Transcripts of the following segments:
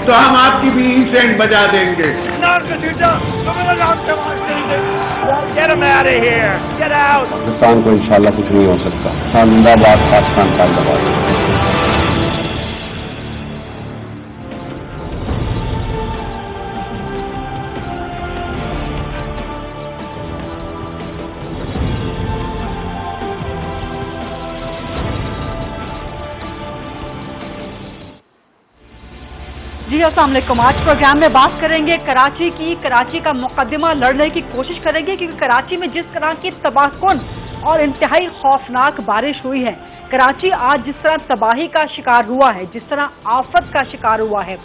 تو ہم آپ کی بھی سینڈ بجا دیں گے. Get him out of here. Get out. Pakistan کو انشاءاللہ کچھ نہیں ہو سکتا. زندہ باد پاکستان کا زندہ باد. جی السلام علیکم. آج پروگرام میں بات کریں گے کراچی کی. کراچی کا مقدمہ لڑنے کی کوشش کریں گے کیونکہ کراچی میں جس طرح کی تباہ کن اور انتہائی خوفناک بارش ہوئی ہے، کراچی آج جس طرح تباہی کا شکار ہوا ہے، جس طرح آفت کا شکار ہوا ہے،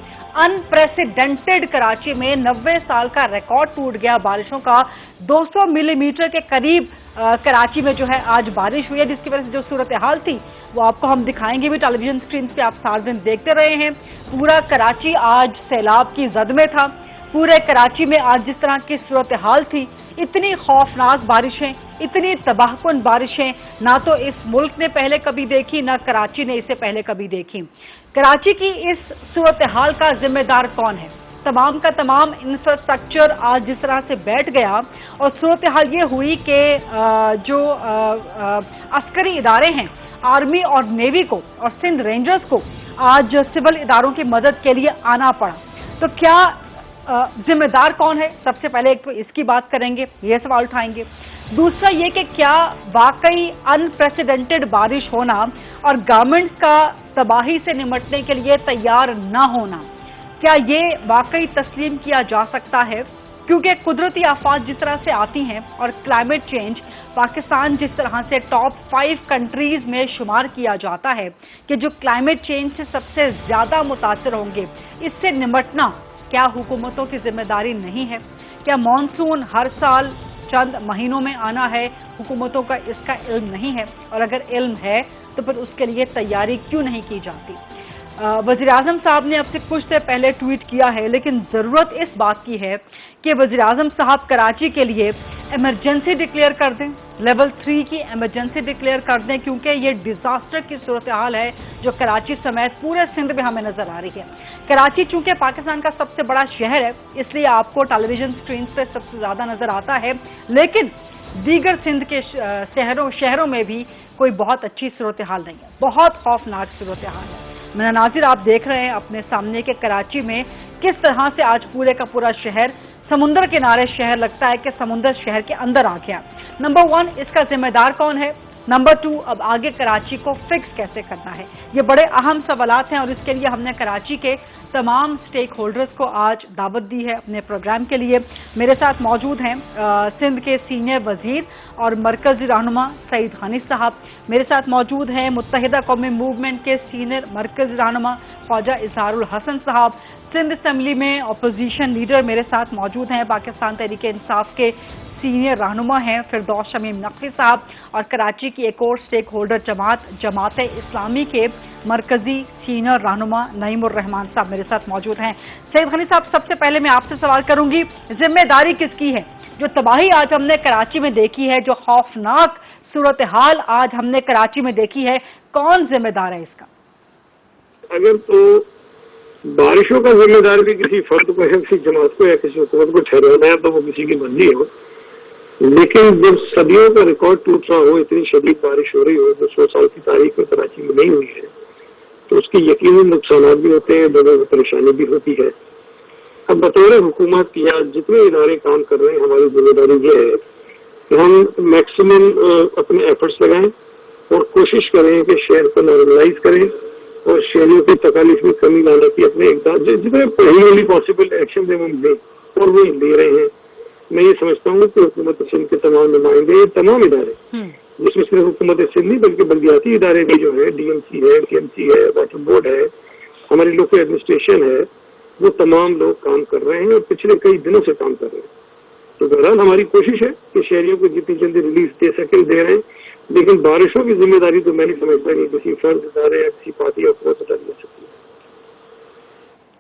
انپریسیڈنٹڈ کراچی میں 90 سال کا ریکارڈ ٹوٹ گیا بارشوں کا. 200 ملی میٹر کے قریب کراچی میں جو ہے آج بارش ہوئی ہے، جس کی وجہ سے جو صورتحال تھی وہ آپ کو ہم دکھائیں گے بھی. ٹیلی ویژن اسکرین پہ آپ سارے دن دیکھتے رہے ہیں. پورا کراچی آج سیلاب کی زد میں تھا. پورے کراچی میں آج جس طرح کی صورتحال تھی، اتنی خوفناک بارشیں، اتنی تباہ کن بارشیں نہ تو اس ملک نے پہلے کبھی دیکھی، نہ کراچی نے اسے پہلے کبھی دیکھی. کراچی کی اس صورتحال کا ذمہ دار کون ہے؟ تمام کا تمام انفراسٹرکچر آج جس طرح سے بیٹھ گیا اور صورتحال یہ ہوئی کہ جو عسکری ادارے ہیں، آرمی اور نیوی کو اور سندھ رینجرز کو آج سول اداروں کی مدد کے لیے آنا پڑا. تو کیا ذمہ دار کون ہے؟ سب سے پہلے ایک تو اس کی بات کریں گے، یہ سوال اٹھائیں گے. دوسرا یہ کہ کیا واقعی انپریسیڈنٹڈ بارش ہونا اور گورنمنٹس کا تباہی سے نمٹنے کے لیے تیار نہ ہونا، کیا یہ واقعی تسلیم کیا جا سکتا ہے؟ کیونکہ قدرتی آفات جس طرح سے آتی ہیں اور کلائمیٹ چینج، پاکستان جس طرح سے ٹاپ 5 کنٹریز میں شمار کیا جاتا ہے کہ جو کلائمیٹ چینج سے سب سے زیادہ متاثر ہوں گے، اس سے نمٹنا کیا حکومتوں کی ذمہ داری نہیں ہے؟ کیا مانسون ہر سال چند مہینوں میں آنا ہے، حکومتوں کا اس کا علم نہیں ہے؟ اور اگر علم ہے تو پھر اس کے لیے تیاری کیوں نہیں کی جاتی؟ وزیر اعظم صاحب نے اب سے کچھ دیر پہلے ٹویٹ کیا ہے، لیکن ضرورت اس بات کی ہے کہ وزیر اعظم صاحب کراچی کے لیے ایمرجنسی ڈکلیئر کر دیں، لیول 3 کی ایمرجنسی ڈکلیئر کر دیں، کیونکہ یہ ڈیزاسٹر کی صورتحال ہے جو کراچی سمیت پورے سندھ میں ہمیں نظر آ رہی ہے. کراچی چونکہ پاکستان کا سب سے بڑا شہر ہے، اس لیے آپ کو ٹیلی ویژن اسکرین پہ سب سے زیادہ نظر آتا ہے، لیکن دیگر سندھ کے شہروں میں بھی کوئی بہت اچھی صورتحال نہیں ہے، بہت خوفناک صورتحال ہے. میرا ناظر آپ دیکھ رہے ہیں اپنے سامنے کہ کراچی میں کس طرح سے آج پورے کا پورا شہر سمندر کنارے شہر لگتا ہے کہ سمندر شہر کے اندر آ گیا. نمبر 1 اس کا ذمہ دار کون ہے؟ نمبر 2 اب آگے کراچی کو فکس کیسے کرنا ہے؟ یہ بڑے اہم سوالات ہیں اور اس کے لیے ہم نے کراچی کے تمام سٹیک ہولڈرز کو آج دعوت دی ہے اپنے پروگرام کے لیے. میرے ساتھ موجود ہیں سندھ کے سینئر وزیر اور مرکزی رہنما سعید حنیف صاحب. میرے ساتھ موجود ہیں متحدہ قومی موومنٹ کے سینئر مرکزی رہنما خواجہ اظہار الحسن صاحب. سندھ اسمبلی میں اپوزیشن لیڈر میرے ساتھ موجود ہیں، پاکستان تحریک انصاف کے سینئر رہنما ہیں فردوس شمیم نقوی صاحب. اور کراچی کی ایک اور سٹیک ہولڈر جماعت اسلامی کے مرکزی سینئر رہنما نعیم الرحمان صاحب میرے ساتھ موجود ہیں. سعید حنیف صاحب، سب سے پہلے میں آپ سے سوال کروں گی، ذمہ داری کس کی ہے؟ جو تباہی آج ہم نے کراچی میں دیکھی ہے، جو خوفناک صورتحال آج ہم نے کراچی میں دیکھی ہے، کون ذمہ دار ہے اس کا؟ اگر تو بارشوں کا ذمہ دار بھی کسی فرد کو ہے، کسی جماعت کو یا کسی حکومت کو ٹھہرانا ہے تو وہ کسی کی مرضی ہو، لیکن جب صدیوں کا ریکارڈ ٹوٹ رہا ہو، اتنی شدید بارش ہو رہی ہو جو 100 سال کی تاریخ میں کراچی میں نہیں ہوئی ہے، تو اس کے یقینی نقصانات بھی ہوتے ہیں، لوگوں کو پریشانی بھی ہوتی ہے. اب بطور حکومت یا جتنے ادارے کام کر رہے ہیں، ہماری ذمہ داری یہ ہے کہ ہم میکسیمم اپنے ایفرٹس لگائیں اور کوشش کریں کہ شہر کو نارملائز کریں اور شہریوں کی تکالیف میں کمی لانے کی اپنے اقدام جتنے پہلی پاسبل ایکشن ہم لیں اور وہ لے رہے ہیں. میں یہ سمجھتا ہوں کہ حکومت سندھ کے تمام نمائندے، تمام ادارے، جس میں صرف حکومت سندھ نہیں بلکہ بلدیاتی ادارے بھی جو ہے، ڈی ایم سی ہے، ٹی ایم سی ہے، واٹر بورڈ ہے، ہماری لوکل ایڈمنسٹریشن ہے، وہ تمام لوگ کام کر رہے ہیں اور پچھلے کئی دنوں سے کام کر رہے ہیں. تو بہرحال ہماری کوشش ہے کہ شہریوں کو جتنی جلدی ریلیف دے سکیں دے رہے ہیں، لیکن بارشوں کی ذمہ داری تو میں نہیں سمجھتا کہ کسی فرد ادارے یا کسی پارٹی یا حکومت اٹھا لے سکتی ہے.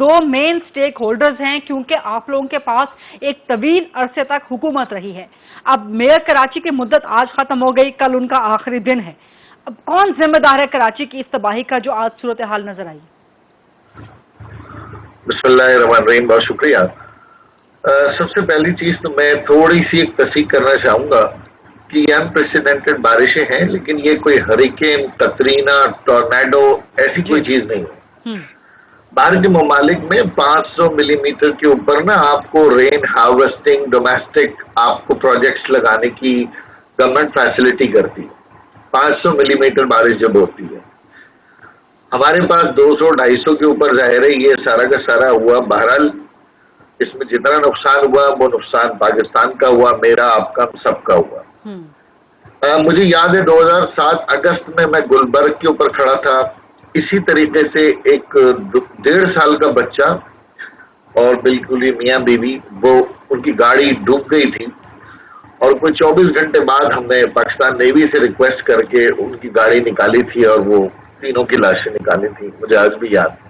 دو مین سٹیک ہولڈرز ہیں, کیونکہ آپ لوگوں کے پاس ایک طویل عرصے تک حکومت رہی ہے. اب میئر کراچی کی مدت آج ختم ہو گئی, کل ان کا آخری دن ہے. اب کون ذمہ دار ہے کراچی کی اس تباہی کا جو آج صورتحال نظر آئی؟ بسم اللہ الرحمن الرحیم, بہت شکریہ. سب سے پہلی چیز تو میں تھوڑی سی ایک تصحیح کرنا چاہوں گا کہ یہ انپریسیڈنٹڈ بارشیں ہیں, لیکن یہ کوئی ہریکین, کترینا, ٹورنیڈو ایسی کوئی چیز نہیں ہے. باہر کے ممالک میں 500 ملی میٹر کے اوپر نا آپ کو رین ہارویسٹنگ ڈومیسٹک آپ کو پروجیکٹس لگانے کی گورنمنٹ فیسلٹی کرتی ہے. 500 ملی میٹر بارش جب ہوتی ہے, ہمارے پاس 200-250 کے اوپر ظاہر ہے یہ سارا کا سارا ہوا. بہرحال اس میں جتنا نقصان ہوا وہ نقصان پاکستان کا ہوا, میرا, آپ کا, سب کا ہوا. مجھے یاد ہے 2007 اگست میں گلبرگ کے اوپر کھڑا تھا. اسی طریقے سے ایک 1.5 سال کا بچہ اور بالکل ہی میاں بیوی, وہ ان کی گاڑی ڈوب گئی تھی اور کوئی 24 گھنٹے بعد ہم نے پاکستان نیوی سے ریکویسٹ کر کے ان کی گاڑی نکالی تھی اور وہ تینوں کی لاشیں نکالی تھی. مجھے آج بھی یاد.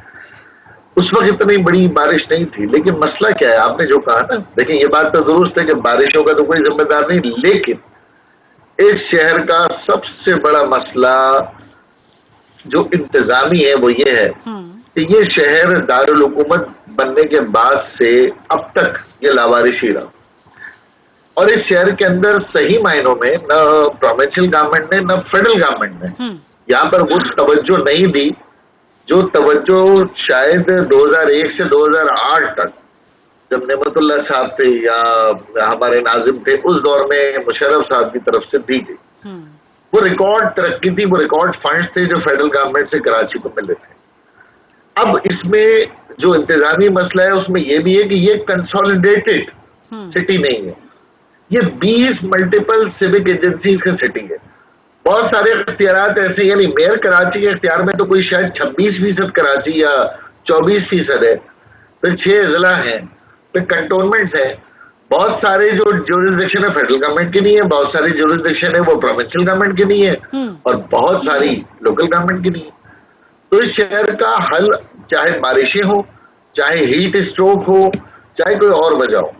اس وقت اتنی بڑی بارش نہیں تھی, لیکن مسئلہ کیا ہے, آپ نے جو کہا نا, دیکھیں یہ بات تو درست ہے کہ بارشوں کا تو کوئی ذمہ دار نہیں, لیکن اس شہر کا سب سے بڑا مسئلہ جو انتظامی ہے وہ یہ ہے کہ یہ شہر دارالحکومت بننے کے بعد سے اب تک یہ لاوارثی رہا, اور اس شہر کے اندر صحیح معنوں میں نہ پروونشل گورنمنٹ نے نہ فیڈرل گورنمنٹ نے یہاں پر وہ توجہ نہیں دی جو توجہ شاید 2001 سے 2008 تک جب نعمت اللہ صاحب تھے یا ہمارے ناظم تھے اس دور میں مشرف صاحب کی طرف سے دی گئی. وہ ریکارڈ ترقی تھی, وہ ریکارڈ فنڈز تھے جو فیڈرل گورنمنٹ سے کراچی کو ملے تھے. اب اس میں جو انتظامی مسئلہ ہے اس میں یہ بھی ہے کہ یہ کنسالیڈیٹڈ سٹی نہیں ہے, یہ 20 ملٹیپل سیوک ایجنسیز کا سٹی ہے. بہت سارے اختیارات ایسے, یعنی میئر کراچی کے اختیار میں تو کوئی شاید 26% کراچی یا 24% ہے, پھر 6 اضلاع ہیں, پھر کنٹونمنٹس ہیں. بہت سارے جو جورسڈکشن ہے فیڈرل گورنمنٹ کی نہیں ہے, بہت ساری جورسڈکشن ہے وہ پروونشل گورنمنٹ کی نہیں ہے, اور بہت ساری لوکل گورنمنٹ کی نہیں ہے. تو اس شہر کا حل چاہے بارشیں ہوں, چاہے ہیٹ اسٹروک ہو, چاہے کوئی اور وجہ ہو,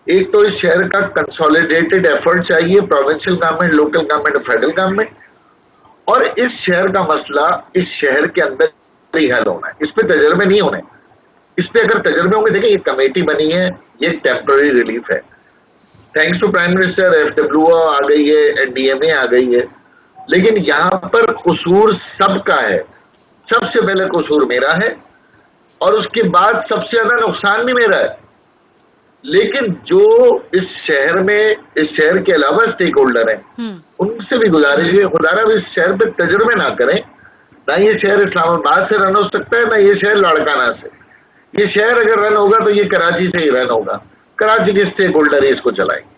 ایک تو اس شہر کا کنسالیڈیٹڈ ایفرٹ چاہیے, provincial government, local government, federal government. اور اس شہر کا مسئلہ اس شہر کے اندر ہی حل ہونا ہے, اس پہ تجربے نہیں ہونے. اس پہ اگر تجربے ہوں گے, دیکھیں یہ کمیٹی بنی ہے, یہ ٹیمپرری ریلیف ہے, thanks to prime minister, FWO آ گئی ہے, NDMA آ گئی ہے, لیکن یہاں پر قصور سب کا ہے. سب سے پہلے قصور میرا ہے اور اس کے بعد سب سے زیادہ نقصان بھی میرا ہے. لیکن جو اس شہر میں, اس شہر کے علاوہ اسٹیک ہولڈر ہیں, ان سے بھی گزارش ہے خدا را اس شہر پہ تجربے نہ کریں. نہ یہ شہر اسلام آباد سے رن ہو سکتا ہے, نہ یہ شہر لاڑکانہ سے. یہ شہر اگر رن ہوگا تو یہ کراچی سے ہی رن ہوگا, کراچی کے اسٹیک ہولڈر ہی اس کو چلائیں گے.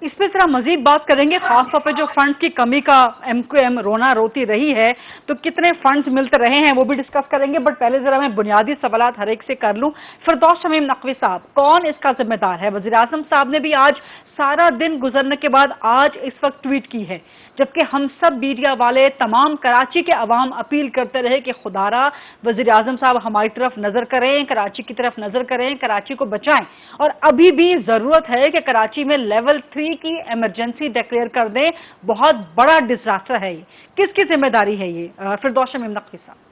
اس پہ ذرا مزید بات کریں گے, خاص طور پہ جو فنڈز کی کمی کا MQM رونا روتی رہی ہے, تو کتنے فنڈز ملتے رہے ہیں وہ بھی ڈسکس کریں گے. بٹ پہلے ذرا میں بنیادی سوالات ہر ایک سے کر لوں. فردوس شمیم نقوی صاحب, کون اس کا ذمہ دار ہے؟ وزیر اعظم صاحب نے بھی آج سارا دن گزرنے کے بعد آج اس وقت ٹویٹ کی ہے, جبکہ ہم سب میڈیا والے, تمام کراچی کے عوام اپیل کرتے رہے کہ خدا را وزیر اعظم صاحب ہماری طرف نظر کریں, کراچی کی طرف نظر کریں, کراچی کو بچائیں. اور ابھی بھی ضرورت ہے کہ کراچی میں لیول 3 کی ایمرجنسی ڈکلیئر کر دیں. بہت بڑا ڈیزاسٹر ہے یہ, کس کی ذمہ داری ہے یہ؟ فردوس شمیم نقوی صاحب.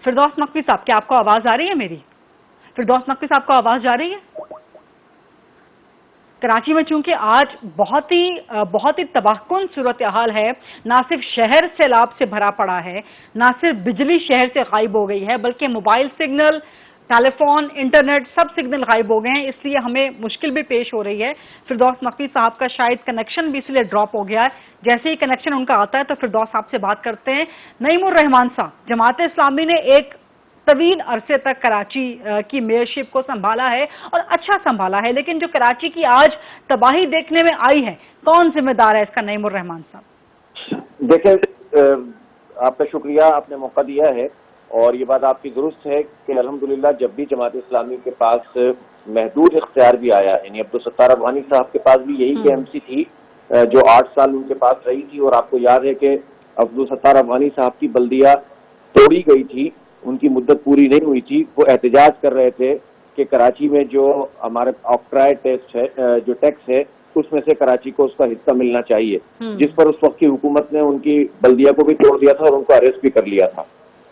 فردوس نقوی صاحب, کیا آپ کو آواز آ رہی ہے میری؟ فردوس نقوی صاحب کو آواز جا رہی ہے؟ کراچی میں چونکہ آج بہت ہی تباہ کن صورتحال ہے, نہ صرف شہر سیلاب سے بھرا پڑا ہے, نہ صرف بجلی شہر سے غائب ہو گئی ہے, بلکہ موبائل سگنل, ٹیلی فون, انٹرنیٹ سب سگنل غائب ہو گئے ہیں. اس لیے ہمیں مشکل بھی پیش ہو رہی ہے. فردوس نقوی صاحب کا شاید کنیکشن بھی اس لیے ڈراپ ہو گیا ہے. جیسے ہی کنیکشن ان کا آتا ہے تو فردوس صاحب سے بات کرتے ہیں. نعیم الرحمان صاحب, جماعت اسلامی نے ایک طویل عرصے تک کراچی کی میئرشپ کو سنبھالا ہے اور اچھا سنبھالا ہے, لیکن جو کراچی کی آج تباہی دیکھنے میں آئی ہے, کون ذمہ دار ہے اس کا؟ نعیم الرحمان صاحب. دیکھیں, آپ کا شکریہ, آپ نے موقع دیا ہے. اور یہ بات آپ کی درست ہے کہ الحمدللہ جب بھی جماعت اسلامی کے پاس محدود اختیار بھی آیا، یعنی عبدالستار افغانی صاحب کے پاس بھی یہی کے ایم سی تھی جو 8 سال ان کے پاس رہی تھی، اور آپ کو یاد ہے کہ عبدالستار افغانی صاحب کی بلدیہ توڑی گئی تھی، ان کی مدت پوری نہیں ہوئی تھی، وہ احتجاج کر رہے تھے کہ کراچی میں جو ہمارے آکٹرائے ٹیکس ہے، جو ٹیکس ہے، اس میں سے کراچی کو اس کا حصہ ملنا چاہیے، جس پر اس وقت کی حکومت نے ان کی بلدیہ کو بھی توڑ دیا تھا اور ان کو اریسٹ بھی کر لیا تھا۔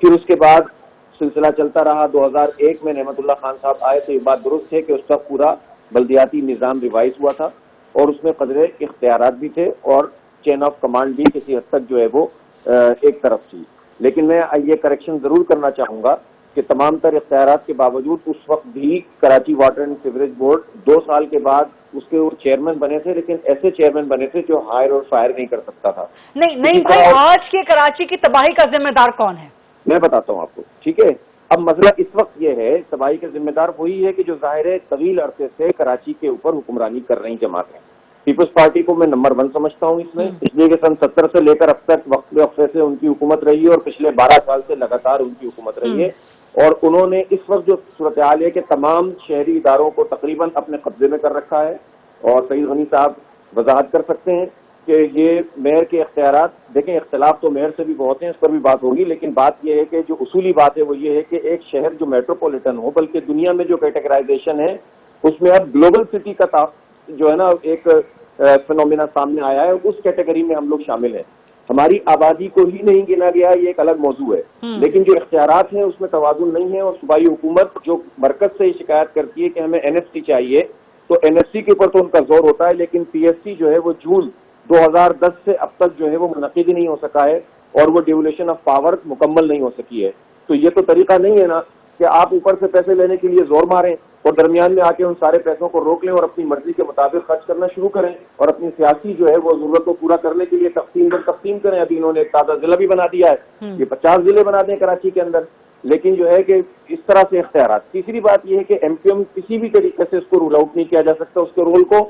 پھر اس کے بعد سلسلہ چلتا رہا، 2001 میں نعمت اللہ خان صاحب آئے تو یہ بات درست ہے کہ اس کا پورا بلدیاتی نظام ریوائز ہوا تھا اور اس میں قدرے اختیارات بھی تھے اور چین آف کمانڈ بھی کسی حد تک جو ہے وہ ایک طرف تھی۔ لیکن میں یہ کریکشن ضرور کرنا چاہوں گا کہ تمام تر اختیارات کے باوجود اس وقت بھی Karachi water and sewerage board 2 سال کے بعد اس کے وہ چیئرمین بنے تھے، لیکن ایسے چیئرمین بنے تھے جو ہائر اور فائر نہیں کر سکتا تھا۔ نہیں بھائی، آج کے کراچی کی تباہی کا ذمہ دار کون ہے؟ میں بتاتا ہوں آپ کو، ٹھیک ہے؟ اب مسئلہ اس وقت یہ ہے، تباہی کے ذمہ دار وہی ہے کہ جو ظاہر ہے طویل عرصے سے کراچی کے اوپر حکمرانی کر رہی جماعتیں۔ پیپلز پارٹی کو میں نمبر 1 سمجھتا ہوں اس میں، اس لیے کہ سن 70 سے لے کر اب تک وقفے سے ان کی حکومت رہی ہے اور پچھلے 12 سال سے لگاتار ان کی حکومت رہی ہے، اور انہوں نے اس وقت جو صورتحال ہے کہ تمام شہری اداروں کو تقریباً اپنے قبضے میں کر رکھا ہے، اور سعید غنی صاحب وضاحت کر سکتے ہیں کہ یہ میئر کے اختیارات، دیکھیں اختلاف تو میئر سے بھی بہت ہیں، اس پر بھی بات ہوگی، لیکن بات یہ ہے کہ جو اصولی بات ہے وہ یہ ہے کہ ایک شہر جو میٹروپولیٹن ہو، بلکہ دنیا میں جو کیٹیگرائزیشن ہے اس میں اب گلوبل سٹی کا جو ہے نا ایک فینومینا سامنے آیا ہے، اس کیٹیگری میں ہم لوگ شامل ہیں۔ ہماری آبادی کو ہی نہیں گنا گیا، یہ ایک الگ موضوع ہے، لیکن جو اختیارات ہیں اس میں توازن نہیں ہے، اور صوبائی حکومت جو مرکز سے شکایت کرتی ہے کہ ہمیں این ایف سی چاہیے، تو این ایف سی کے اوپر تو ان کا زور ہوتا ہے، لیکن پی ایس سی جو ہے وہ جون 2010 سے اب تک جو ہے وہ منعقد ہی نہیں ہو سکا ہے، اور وہ ڈیولیشن آف پاور مکمل نہیں ہو سکی ہے۔ تو یہ تو طریقہ نہیں ہے نا کہ آپ اوپر سے پیسے لینے کے لیے زور ماریں اور درمیان میں آ کے ان سارے پیسوں کو روک لیں اور اپنی مرضی کے مطابق خرچ کرنا شروع کریں، اور اپنی سیاسی جو ہے وہ ضرورت کو پورا کرنے کے لیے تقسیم کریں۔ ابھی انہوں نے ایک تازہ ضلع بھی بنا دیا ہے، یہ 50 ضلع بنا دیں کراچی کے اندر، لیکن جو ہے کہ اس طرح سے اختیارات۔ تیسری بات یہ ہے کہ ایم کیو ایم کسی بھی طریقے سے اس کو رول آؤٹ نہیں کیا جا سکتا، اس کے رول کو۔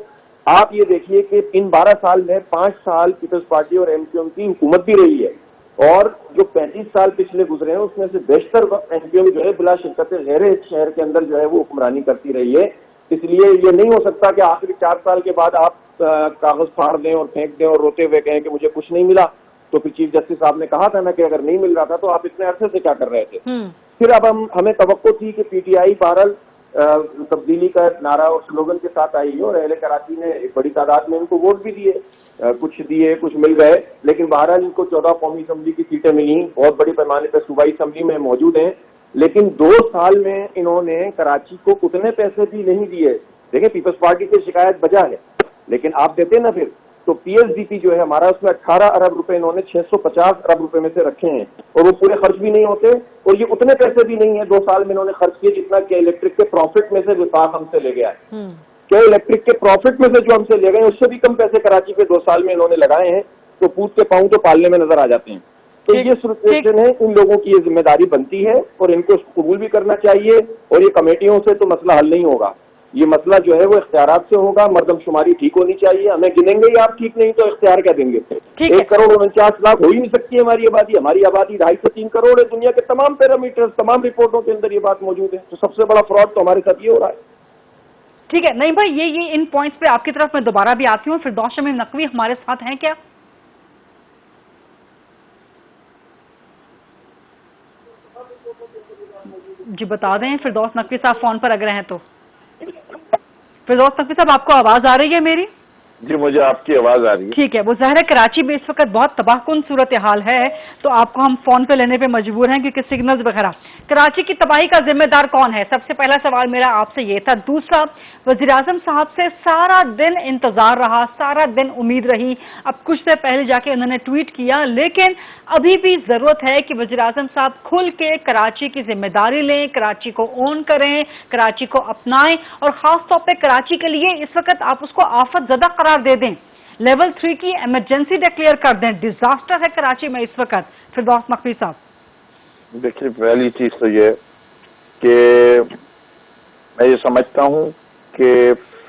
آپ یہ دیکھیے کہ ان 12 سال میں 5 سال پیپلز پارٹی اور ایم کیو ایم کی حکومت بھی رہی ہے، اور جو 35 سال پچھلے گزرے ہیں اس میں سے بیشتر وقت ایم کیو ایم جو ہے بلا شرکت غیر اس شہر کے اندر جو ہے وہ حکمرانی کرتی رہی ہے۔ اس لیے یہ نہیں ہو سکتا کہ آخری 4 سال کے بعد آپ کاغذ پھاڑ دیں اور پھینک دیں اور روتے ہوئے کہیں کہ مجھے کچھ نہیں ملا۔ تو پھر چیف جسٹس صاحب نے کہا تھا نا کہ اگر نہیں مل رہا تھا تو آپ اتنے عرصے سے کیا کر رہے تھے۔ پھر اب ہمیں توقع تھی کہ پی ٹی آئی بہرحال تبدیلی کا نعرہ اور سلوگن کے ساتھ آئی ہے، اور اہل کراچی نے ایک بڑی تعداد میں ان کو ووٹ بھی دیے، کچھ مل گئے، لیکن بہرحال ان کو 14 قومی اسمبلی کی سیٹیں ملی، بہت بڑی پیمانے پر صوبائی اسمبلی میں موجود ہیں، لیکن 2 سال میں انہوں نے کراچی کو اتنے پیسے بھی نہیں دیے۔ دیکھیں پیپلز پارٹی کی شکایت بجا ہے، لیکن آپ دیتے نا پھر تو پی ایس ڈی پی جو ہے ہمارا، اس میں 18 ارب روپے انہوں نے 650 ارب روپے میں سے رکھے ہیں، اور وہ پورے خرچ بھی نہیں ہوتے، اور یہ اتنے پیسے بھی نہیں ہیں 2 سال میں انہوں نے خرچ کیے جتنا کہ الیکٹرک کے پروفٹ میں سے وفاق ہم سے لے گیا ہے۔ کہ الیکٹرک کے پروفٹ میں سے جو ہم سے لے گئے اس سے بھی کم پیسے کراچی کے 2 سال میں انہوں نے لگائے ہیں، تو پوت کے پاؤں تو پالنے میں نظر آ جاتے ہیں۔ تو یہ سچویشن ہے، ان لوگوں کی یہ ذمہ داری بنتی ہے اور ان کو قبول بھی کرنا چاہیے، اور یہ کمیٹیوں سے تو مسئلہ حل نہیں ہوگا، یہ مسئلہ جو ہے وہ اختیارات سے ہوگا۔ مردم شماری ٹھیک ہونی چاہیے، ہمیں گنیں گے آپ ٹھیک نہیں تو اختیار کیا دیں گے؟ 1 کروڑ 49 لاکھ ہو ہی نہیں سکتی ہماری آبادی 2.5 سے 3 کروڑ ہے۔ دنیا کے تمام پیرامیٹر، تمام رپورٹوں کے اندر یہ بات موجود ہے، تو سب سے بڑا فراڈ تو ہمارے ساتھ یہ ہو رہا ہے۔ ٹھیک ہے، نہیں بھائی، یہ ان پوائنٹس پہ آپ کی طرف میں دوبارہ بھی آتی ہوں۔ فردوس شمیم نقوی ہمارے ساتھ ہیں کیا؟ جی بتا دیں فردوس نقوی صاحب فون پر اگر ہیں تو۔ فردوس نقوی صاحب آپ کو آواز آ رہی ہے میری؟ جی مجھے آپ کی آواز آ رہی ہے۔ ٹھیک ہے، وہ ظاہر ہے کراچی میں اس وقت بہت تباہ کن صورتحال ہے، تو آپ کو ہم فون پہ لینے پہ مجبور ہیں کیونکہ سگنلز وغیرہ۔ کراچی کی تباہی کا ذمہ دار کون ہے؟ سب سے پہلا سوال میرا آپ سے یہ تھا۔ دوسرا، وزیر اعظم صاحب سے سارا دن انتظار رہا، سارا دن امید رہی، اب کچھ دیر پہلے جا کے انہوں نے ٹویٹ کیا، لیکن ابھی بھی ضرورت ہے کہ وزیر اعظم صاحب کھل کے کراچی کی ذمہ داری لیں، کراچی کو اون کریں، کراچی کو اپنائیں، اور خاص طور پہ کراچی کے لیے اس وقت آپ اس کو آفت زدہ قرار دے دیں، لیول 3 کی ایمرجنسی ڈکلیئر کر دیں۔ ڈیزاسٹر ہے کراچی میں اس وقت۔ فردوس نقوی صاحب دیکھیے، پہلی چیز تو یہ کہ میں یہ سمجھتا ہوں کہ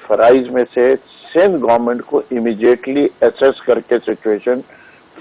فرائض میں سے سندھ گورنمنٹ کو امیڈیٹلی ایسیس کر کے سچویشن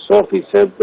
100%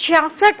66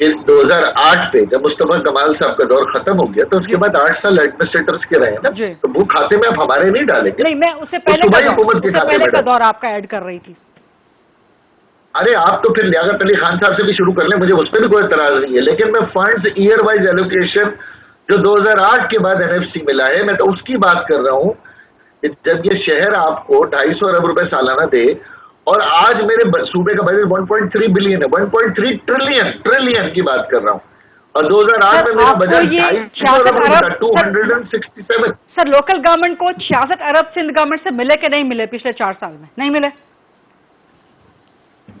کہ 2008 پہ جب مصطفیٰ کمال صاحب کا دور ختم ہو گیا تو اس کے بعد 8 سال ایڈمنسٹریٹرز کے رہے نا، تو وہ کھاتے میں آپ ہمارے نہیں ڈالیں گے. نہیں، میں اس سے پہلے کا دور آپ کا ایڈ کر رہی تھی. ارے آپ تو پھر لیاقت علی خان صاحب سے بھی شروع کر لیں، مجھے اس پہ بھی کوئی اعتراض نہیں ہے، لیکن میں فنڈز ایئر وائز ایلوکیشن جو 2008 کے بعد NFC ملا ہے، میں تو اس کی بات کر رہا ہوں. جب یہ شہر آپ کو 250 ارب روپے سالانہ دے، اور آج میرے صوبے کا بجٹ 1.3 بلین ہے، 1.3 ٹریلین کی بات کر رہا ہوں، اور 2008 میں میرا بجٹ 267. سر لوکل گورنمنٹ کو 66 ارب سندھ گورنمنٹ سے ملے کہ نہیں ملے پچھلے 4 سال میں؟ نہیں ملے.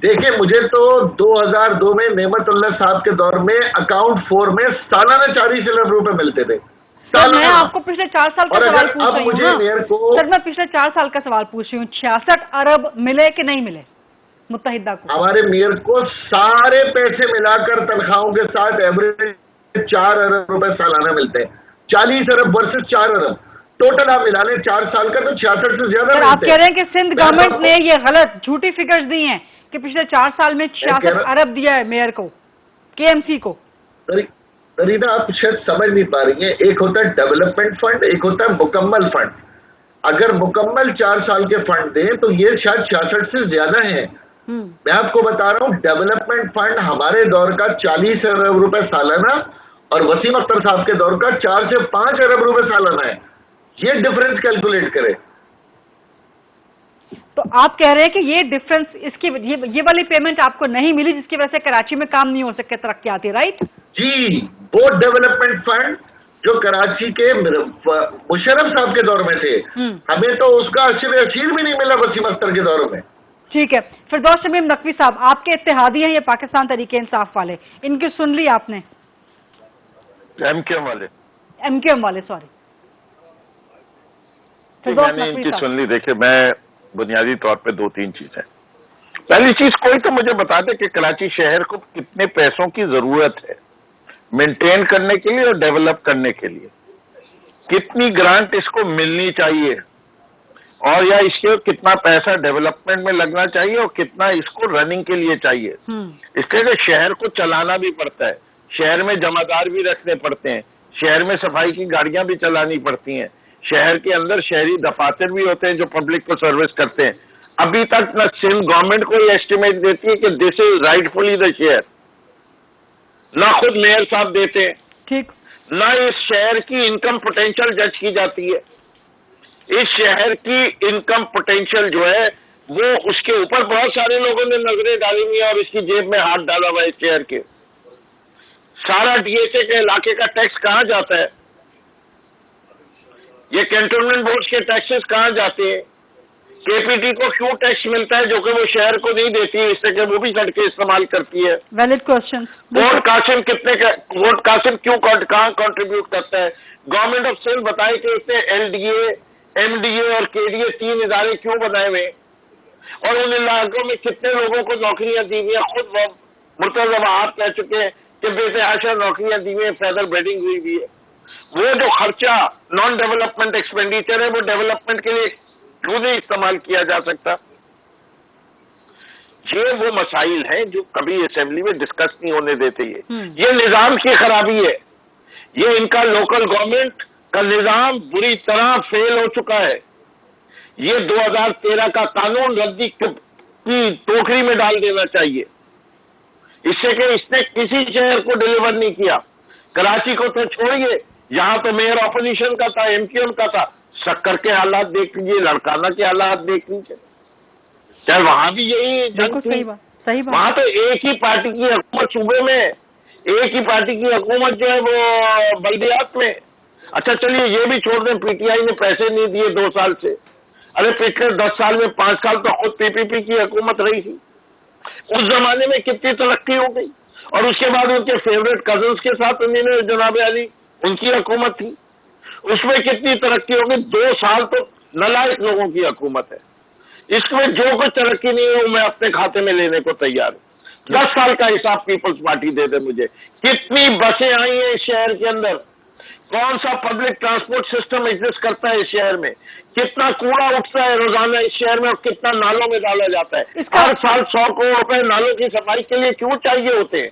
دیکھیں مجھے تو 2002 میں نعمت اللہ صاحب کے دور میں اکاؤنٹ 4 میں سالانہ 40 ارب روپے ملتے تھے. میں آپ کو پچھلے 4 سال کا سوال پوچھ رہی ہوں. سر میں پچھلے 4 سال کا سوال پوچھ رہی ہوں، 66 ارب ملے کہ نہیں ملے متحدہ کو؟ ہمارے میئر کو سارے پیسے ملا کر تنخواہوں کے ساتھ ایوریج 4 ارب روپے سالانہ ملتے ہیں. 40 ارب ورسز 4 ارب ٹوٹل آپ ملا لیں 4 سال کا تو 66 سے زیادہ. سر آپ کہہ رہے ہیں کہ سندھ گورنمنٹ نے یہ غلط جھوٹی فگرز دی ہیں کہ پچھلے 4 سال میں 66 ارب دیا ہے میئر کو، KMC کو. فریدہ آپ شاید سمجھ نہیں پا رہی ہیں، ایک ہوتا ہے ڈیولپمنٹ فنڈ، ایک ہوتا ہے مکمل فنڈ. اگر مکمل 4 سال کے فنڈ دیں تو یہ شاید 66 سے زیادہ ہیں. میں آپ کو بتا رہا ہوں ڈیولپمنٹ فنڈ ہمارے دور کا 40 ارب روپے سالانہ اور وسیم اختر صاحب کے دور کا 4 سے 5 ارب روپے سالانہ ہے. یہ ڈفرنس کیلکولیٹ کرے. تو آپ کہہ رہے ہیں کہ یہ ڈفرنس، اس کی یہ والی پیمنٹ آپ کو نہیں ملی جس کی وجہ سے کراچی میں کام نہیں ہو سکے، ترقیاتی، رائٹ؟ جی وہ ڈیولپمنٹ فنڈ جو کراچی کے مشرف صاحب کے دور میں تھے، ہمیں تو اس کا اشیر بھی نہیں ملا وسیم اختر کے دور میں. ٹھیک ہے. فردوس شمیم نقوی صاحب آپ کے اتحادی ہیں یہ پاکستان تحریک انصاف والے، ان کی سن لی آپ نے؟ MKM والے سوری. میں نے ان کی سن لی. دیکھیں میں بنیادی طور پہ 2-3 چیزیں. پہلی چیز کوئی تو مجھے بتا دے کہ کراچی شہر کو کتنے پیسوں کی ضرورت ہے مینٹین کرنے کے لیے اور ڈیولپ کرنے کے لیے، کتنی گرانٹ اس کو ملنی چاہیے، اور یا اس کے کتنا پیسہ ڈیولپمنٹ میں لگنا چاہیے اور کتنا اس کو رننگ کے لیے چاہیے. اس کے لیے شہر کو چلانا بھی پڑتا ہے، شہر میں جمعدار بھی رکھنے پڑتے ہیں، شہر میں صفائی کی گاڑیاں بھی چلانی پڑتی ہیں، شہر کے اندر شہری دفاتر بھی ہوتے ہیں جو پبلک کو سروس کرتے ہیں. ابھی تک نہ سندھ گورنمنٹ کو یہ ایسٹیمیٹ دیتی ہے کہ دس از رائٹ فلی دا شہر، نہ خود میئر صاحب دیتے ہیں. ٹھیک. نہ اس شہر کی انکم پوٹینشیل جج کی جاتی ہے. اس شہر کی انکم پوٹینشیل جو ہے وہ اس کے اوپر بہت سارے لوگوں نے نظریں ڈالی ہوئی ہیں اور اس کی جیب میں ہاتھ ڈالا ہوا ہے. اس شہر کے سارا DSA کے علاقے کا ٹیکس کہاں جاتا ہے؟ یہ کینٹونمنٹ بورڈ کے ٹیکسز کہاں جاتے ہیں؟ KPT کو کیوں ٹیکس ملتا ہے جو کہ وہ شہر کو نہیں دیتی، اس سے کہ وہ بھی سڑکیں استعمال کرتی ہے؟ Valid question. Vote Qasim vote Qasim کیوں کہاں کنٹریبیوٹ کرتا ہے؟ گورنمنٹ آف سندھ بتائے کہ اس نے LDA MDA اور KDA 3 ادارے کیوں بنائے ہوئے، اور ان علاقوں میں کتنے لوگوں کو نوکریاں دی ہوئی ہیں؟ خود وہ مرتضی وہاب کہہ چکے ہیں کہ بے تحاشا نوکریاں دی ہوئی ہیں، فیدر بیڈنگ ہوئی ہوئی ہے. وہ جو خرچہ نان ڈیولپمنٹ ایکسپینڈیچر ہے وہ ڈیولپمنٹ کے لیے کیوں نہیں استعمال کیا جا سکتا؟ یہ وہ مسائل ہیں جو کبھی اسمبلی میں ڈسکس نہیں ہونے دیتے. یہ نظام کی خرابی ہے، یہ ان کا لوکل گورنمنٹ کا نظام بری طرح فیل ہو چکا ہے. یہ 2013 کا قانون ردی کی ٹوکری میں ڈال دینا چاہیے، اس سے کہ اس نے کسی شہر کو ڈیلیور نہیں کیا. کراچی کو تو چھوڑیے، یہاں تو میئر اپوزیشن کا تھا، MKM کا تھا. شکر کے حالات دیکھ لیجیے، لڑکانہ کے حالات دیکھ لیجیے، چاہے وہاں بھی یہی جنگ تھی. وہاں تو ایک ہی پارٹی کی حکومت صوبے میں، ایک ہی پارٹی کی حکومت جو ہے وہ بلدیات میں. اچھا چلیے یہ بھی چھوڑ دیں، PTI نے پیسے نہیں دیے 2 سال سے. ارے پچھلے 10 سال میں 5 سال تو خود PPP کی حکومت رہی تھی. اس زمانے میں کتنی ترقی ہو گئی، اور اس کے بعد ان کے فیوریٹ کزنس کے ساتھ انہوں نے جناب علی ان کی حکومت تھی، اس میں کتنی ترقی ہو گئی. 2 سال تو نالائق لوگوں کی حکومت ہے، اس میں جو کچھ ترقی نہیں ہے وہ میں اپنے کھاتے میں لینے کو تیار ہوں. 10 سال کا حساب پیپلز پارٹی دے دے مجھے. کتنی بسیں آئی ہیں اس شہر کے اندر، کون سا پبلک ٹرانسپورٹ سسٹم ایگزسٹ کرتا ہے اس شہر میں، کتنا کوڑا اٹھتا ہے روزانہ اس شہر میں اور کتنا نالوں میں ڈالا جاتا ہے. ہر سال 100 کروڑ روپے نالوں کی صفائی کے لیے کیوں چاہیے ہوتے ہیں؟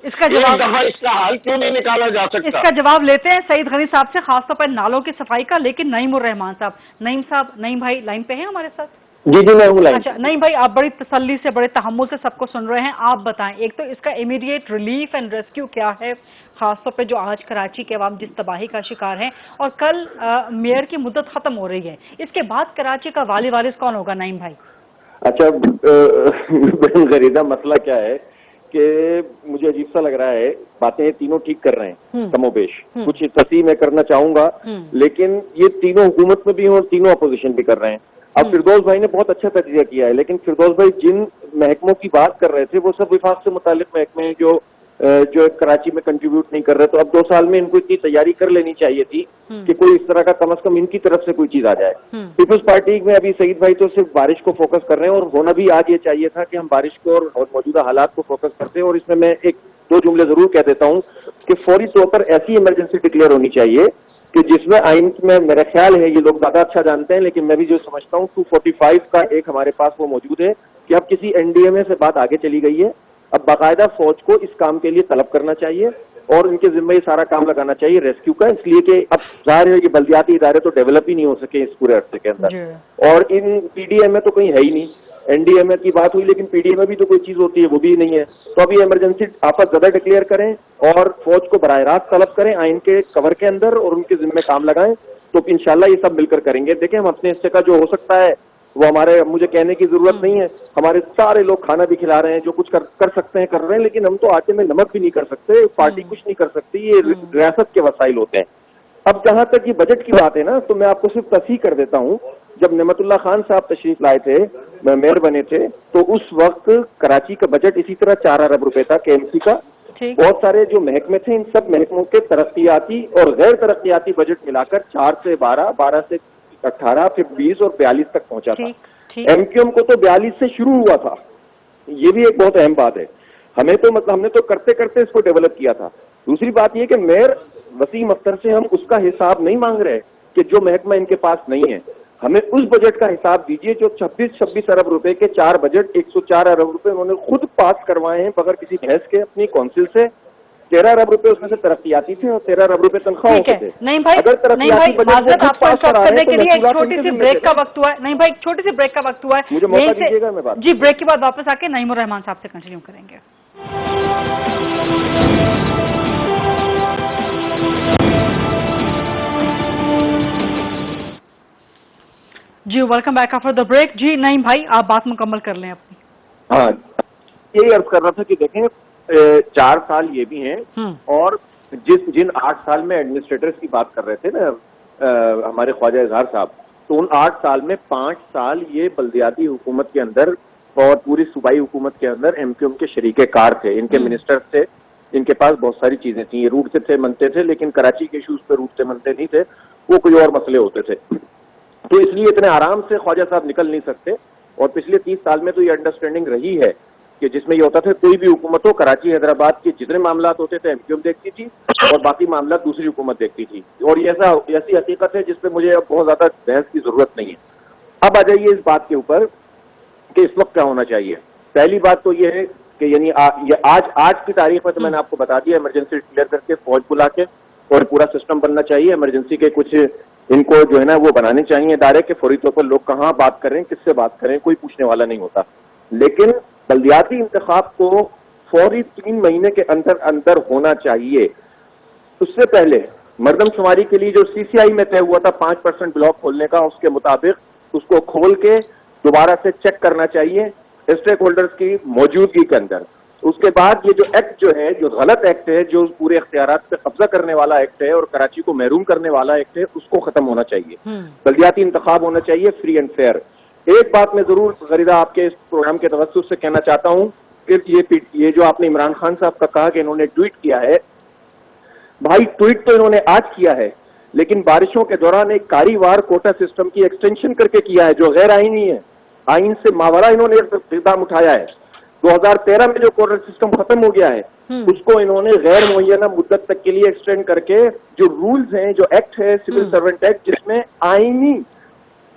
اس کا جواب دفعہ اس کا حل کیوں نہیں نکالا جا سکتا؟ اس کا جواب لیتے ہیں سعید غنی صاحب سے، خاص طور پر نالوں کی صفائی کا، لیکن نعیم الرحمان صاحب، نعیم بھائی لائن پہ ہیں ہمارے ساتھ؟ جی میں ہوں لائن۔ اچھا نعیم بھائی، آپ بڑی تسلی سے، بڑے تحمل سے سب کو سن رہے ہیں، آپ بتائیں ایک تو اس کا امیڈیٹ ریلیف اینڈ ریسکیو کیا ہے، خاص طور پہ جو آج کراچی کے عوام جس تباہی کا شکار ہیں، اور کل میئر کی مدت ختم ہو رہی ہے، اس کے بعد کراچی کا والی وارث کون ہوگا نعیم بھائی؟ اچھا بہن غریدہ، مسئلہ کیا ہے کہ مجھے عجیب سا لگ رہا ہے، باتیں تینوں ٹھیک کر رہے ہیں کم و بیش، کچھ تصحیح میں کرنا چاہوں گا، لیکن یہ تینوں حکومت میں بھی ہیں اور تینوں اپوزیشن بھی کر رہے ہیں۔ اب فردوس بھائی نے بہت اچھا تجزیہ کیا ہے، لیکن فردوس بھائی جن محکموں کی بات کر رہے تھے وہ سب وفاق سے متعلق محکمے ہیں جو کراچی میں کنٹریبیوٹ نہیں کر رہے، تو اب 2 سال میں ان کو اتنی تیاری کر لینی چاہیے تھی کہ کوئی اس طرح کا کم از کم ان کی طرف سے کوئی چیز آ جائے۔ پیپلز پارٹی میں ابھی سعید بھائی تو صرف بارش کو فوکس کر رہے ہیں، اور ہونا بھی آج یہ چاہیے تھا کہ ہم بارش کو اور موجودہ حالات کو فوکس کرتے ہیں، اور اس میں 1-2 جملے ضرور کہہ دیتا ہوں کہ فوری طور پر ایسی ایمرجنسی ڈکلیئر ہونی چاہیے کہ جس میں آئین میں میرا خیال ہے، یہ لوگ زیادہ اچھا جانتے ہیں لیکن میں بھی جو سمجھتا ہوں 245 کا ایک ہمارے پاس وہ موجود ہے کہ اب کسی NDMA سے بات آگے چلی گئی ہے، اب باقاعدہ فوج کو اس کام کے لیے طلب کرنا چاہیے اور ان کے ذمہ یہ سارا کام لگانا چاہیے ریسکیو کا، اس لیے کہ اب ظاہر ہے کہ بلدیاتی ادارے تو ڈیولپ ہی نہیں ہو سکے اس پورے عرصے کے اندر، اور ان PDMA تو کہیں ہے ہی نہیں۔ NDMA کی بات ہوئی لیکن PDMA بھی تو کوئی چیز ہوتی ہے، وہ بھی نہیں ہے، تو ابھی ایمرجنسی آفت زدہ ڈکلیئر کریں اور فوج کو براہ راست طلب کریں آئین کے کور کے اندر اور ان کے ذمہ کام لگائیں، تو انشاءاللہ یہ سب مل کر کریں گے۔ دیکھیں ہم اپنے حصے کا جو ہو سکتا ہے وہ مجھے کہنے کی ضرورت نہیں ہے، ہمارے سارے لوگ کھانا بھی کھلا رہے ہیں، جو کچھ کر سکتے ہیں کر رہے ہیں، لیکن ہم تو آٹے میں نمک بھی نہیں کر سکتے، پارٹی کچھ نہیں کر سکتی، یہ ریاست کے وسائل ہوتے ہیں۔ اب جہاں تک یہ بجٹ کی بات ہے نا، تو میں آپ کو صرف تصحیح کر دیتا ہوں، جب نعمت اللہ خان صاحب تشریف لائے تھے، میئر بنے تھے، تو اس وقت کراچی کا بجٹ اسی طرح 4 ارب روپے تھا KMC کا۔ بہت سارے جو محکمے تھے ان سب محکموں کے ترقیاتی اور غیر ترقیاتی بجٹ ملا کر 4 سے 12، 12 سے 18، پھر 20 اور 42 تک پہنچا تھا۔ MQM کو تو 42 سے شروع ہوا تھا، یہ بھی ایک بہت اہم بات ہے۔ ہم نے تو کرتے کرتے اس کو ڈیولپ کیا تھا۔ دوسری بات یہ کہ میئر وسیم اختر سے ہم اس کا حساب نہیں مانگ رہے کہ جو محکمہ ان کے پاس نہیں ہے، ہمیں اس بجٹ کا حساب دیجیے جو 26 ارب روپے کے 4 بجٹ، 104 ارب روپے انہوں نے خود پاس کروائے ہیں بغیر کسی بحث کے اپنی کونسل سے۔ 13 ارب روپے اس میں سے ترقیاتی تھے اور 13 ارب روپے تنخواہ ہوتے تھے۔ اگر ترقیاتی بجٹ آپ کو انٹرپٹ کرنے کے لیے ایک چھوٹی سی بریک کا وقت ہوا ہے، نہیں بھائی چھوٹی سی بریک کا وقت ہوا ہے، مجھے موقع دیجیے گا، میں بات جی بریک کے بعد واپس آ کے نعیم الرحمان صاحب سے کنٹینیو کریں گے۔ جی welcome back after the break. جی نعیم بھائی آپ بات مکمل کر لیں اپنی۔ ہاں یہی عرض کر رہا تھا کہ دیکھیں 4 سال یہ بھی ہیں، اور جن 8 سال میں ایڈمنسٹریٹرز کی بات کر رہے تھے نا ہمارے خواجہ اظہار صاحب، تو ان 8 سال میں 5 سال یہ بلدیاتی حکومت کے اندر اور پوری صوبائی حکومت کے اندر MQM کے شریک کار تھے، ان کے منسٹرز تھے، ان کے پاس بہت ساری چیزیں تھیں، یہ روٹ سے تھے منتے تھے، لیکن کراچی کے ایشوز پہ روٹ سے منتے نہیں تھے، وہ کوئی اور مسئلے ہوتے تھے، تو اس لیے اتنے آرام سے خواجہ صاحب نکل نہیں سکتے۔ اور پچھلے 30 سال میں تو یہ انڈرسٹینڈنگ رہی ہے کہ جس میں یہ ہوتا تھا کوئی بھی حکومت ہو، کراچی حیدرآباد کے جتنے معاملات ہوتے تھے MQM دیکھتی تھی اور باقی معاملات دوسری حکومت دیکھتی تھی، اور یہ ایسی حقیقت ہے جس پہ مجھے اب بہت زیادہ بحث کی ضرورت نہیں ہے۔ اب آ جائیے اس بات کے اوپر کہ اس وقت کیا ہونا چاہیے۔ پہلی بات تو یہ ہے کہ یعنی آج کی تاریخ میں تو میں نے آپ کو بتا دیا، ایمرجنسی ڈکلیئر کر کے فوج بلا کے اور پورا سسٹم بننا چاہیے، ایمرجنسی کے کچھ ان کو جو ہے نا وہ بنانے چاہیے ادارے کے، فوری طور پر لوگ کہاں بات کریں، کس سے بات کریں، کوئی پوچھنے والا نہیں ہوتا۔ لیکن بلدیاتی انتخاب کو فوری 3 مہینے کے اندر ہونا چاہیے۔ اس سے پہلے مردم شماری کے لیے جو CCI میں طے ہوا تھا 5% بلاک کھولنے کا، اس کے مطابق اس کو کھول کے دوبارہ سے چیک کرنا چاہیے اسٹیک ہولڈرز کی موجودگی کے اندر۔ اس کے بعد یہ جو ایکٹ جو ہے، جو غلط ایکٹ ہے، جو پورے اختیارات پہ قبضہ کرنے والا ایکٹ ہے اور کراچی کو محروم کرنے والا ایکٹ ہے، اس کو ختم ہونا چاہیے۔ بلدیاتی انتخاب ہونا چاہیے فری اینڈ فیئر۔ ایک بات میں ضرور غریدہ آپ کے اس پروگرام کے توسط سے کہنا چاہتا ہوں کہ یہ جو آپ نے عمران خان صاحب کا کہا کہ انہوں نے ٹویٹ کیا ہے، بھائی ٹویٹ تو انہوں نے آج کیا ہے، لیکن بارشوں کے دوران ایک کاری وار کوٹا سسٹم کی ایکسٹینشن کر کے کیا ہے جو غیر آئینی ہے، آئین سے ماورا انہوں نے اقدام اٹھایا ہے۔ 2013 میں جو کوٹا سسٹم ختم ہو گیا ہے اس کو انہوں نے غیر معینہ مدت تک کے لیے ایکسٹینڈ کر کے جو رولز ہیں، جو ایکٹ ہے سول سرونٹ ایکٹ، جس میں آئینی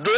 2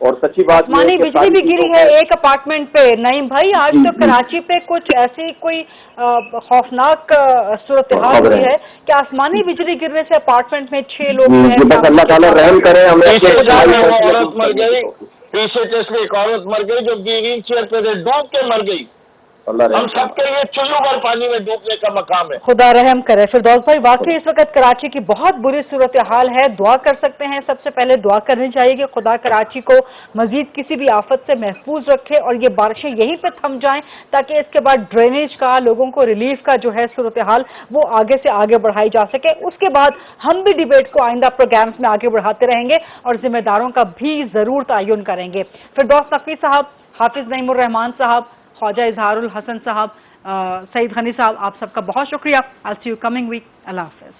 اور سچی بات یہ ہے آسمانی کہ بجلی بھی گری ہے ایک اپارٹمنٹ پہ. نعیم بھائی آج تو کراچی پہ کچھ ایسی کوئی خوفناک صورتحال ہوئی ہے کہ آسمانی بجلی گرنے سے اپارٹمنٹ میں 6 لوگ بس اللہ تعالیٰ رحم کرے. ہمیں عورت مر گئی, پیچھے سے ایک عورت مر گئی جو ویل چیئر پہ ڈوب کے مر گئی. ہم سب کے لیے چلو بھر پانی میں ڈوبنے کا مقام ہے. خدا رحم کرے. فردوس بھائی واقعی اس وقت کراچی کی بہت بری صورتحال ہے. دعا کر سکتے ہیں, سب سے پہلے دعا کرنی چاہیے کہ خدا کراچی کو مزید کسی بھی آفت سے محفوظ رکھے اور یہ بارشیں یہیں پہ تھم جائیں تاکہ اس کے بعد ڈرینیج کا, لوگوں کو ریلیف کا جو ہے صورتحال وہ آگے سے آگے بڑھائی جا سکے. اس کے بعد ہم بھی ڈیبیٹ کو آئندہ پروگرامز میں آگے بڑھاتے رہیں گے اور ذمہ داروں کا بھی ضرور تعین کریں گے. فردوس نقوی صاحب, حافظ نعیم الرحمان صاحب, خواجہ اظہار الحسن صاحب, سعید غنی صاحب, آپ سب کا بہت شکریہ. I'll see you coming week. اللہ حافظ.